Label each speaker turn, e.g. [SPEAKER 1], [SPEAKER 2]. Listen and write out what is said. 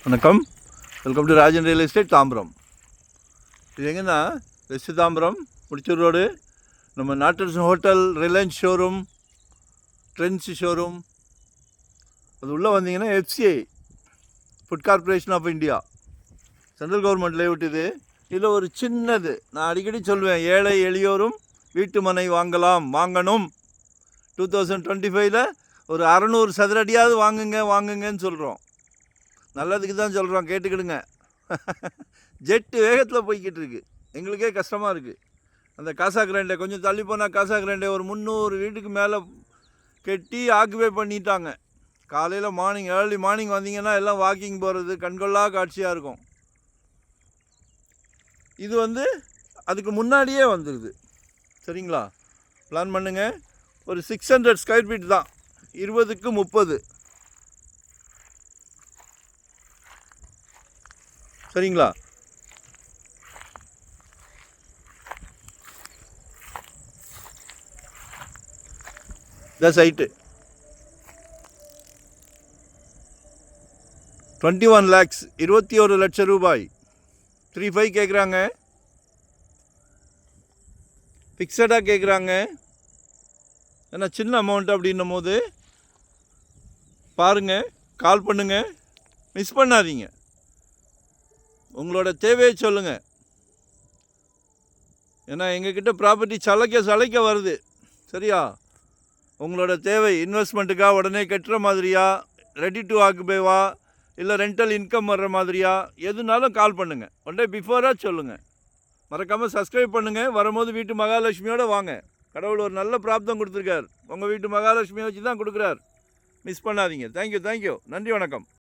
[SPEAKER 1] வணக்கம். Welcome to Rajan real estate Tambaram. இது எங்கன்னா வெஸ்ட் தாம்பரம் முடிச்சூர் ரோடு. நம்ம Nattarasan hotel, Reliance showroom, Trends showroom, அது உள்ளே வந்தீங்கன்னா FCI Food Corporation of India central government layout இது. இதில் ஒரு சின்னது நான் அடிக்கடி சொல்வேன், ஏழை எளியோரும் வீட்டு மனை வாங்கணும். 2025 ஒரு 600 சதுர அடியாவது வாங்குங்கன்னு சொல்கிறோம். நல்லதுக்கு தான் சொல்கிறோம், கேட்டுக்கிடுங்க. ஜெட்டு வேகத்தில் போய்கிட்டு இருக்கு, எங்களுக்கே கஷ்டமாக இருக்குது. அந்த காசா கிராண்டை கொஞ்சம் தள்ளி போனால் காசா கிராண்டை ஒரு 300 வீட்டுக்கு மேலே கட்டி ஆக்குபை பண்ணிட்டாங்க. காலையில் ஏர்லி மார்னிங் வந்தீங்கன்னா எல்லாம் வாக்கிங் போகிறது கண்கொள்ளா காட்சியாக இருக்கும். இது அதுக்கு முன்னாடியே வந்துடுது. சரிங்களா? பிளான் பண்ணுங்கள். ஒரு 600 ஸ்கொயர் ஃபீட் தான், 20க்கு 30. சரிங்களா? இந்த சைட்டு 21 lakhs, 21 லட்சம் ரூபாய். 35 கேட்குறாங்க, ஃபிக்ஸடாக கேட்குறாங்க. ஏன்னா சின்ன அமௌண்ட் அப்படின்னும் போது பாருங்கள், கால் பண்ணுங்கள், மிஸ் பண்ணாதீங்க. உங்களோட தேவையை சொல்லுங்கள். ஏன்னா எங்ககிட்ட ப்ராப்பர்ட்டி சளைக்க வருது. சரியா? உங்களோட தேவை இன்வெஸ்ட்மெண்ட்டுக்காக உடனே கட்டுற மாதிரியா, ரெடி டு ஆக்குபேவா, இல்லை ரெண்டல் இன்கம் வர்ற மாதிரியா, எதுனாலும் கால் பண்ணுங்கள். ஒன் டே பிஃபோராக சொல்லுங்கள். மறக்காமல் சப்ஸ்கிரைப் பண்ணுங்கள். வரும்போது வீட்டு மகாலட்சுமியோடு வாங்க. கடவுள் ஒரு நல்ல பிராப்தம் கொடுத்துருக்கார். உங்கள் வீட்டு மகாலட்சுமியை வச்சு தான் கொடுக்குறார். மிஸ் பண்ணாதீங்க. தேங்க்யூ. நன்றி, வணக்கம்.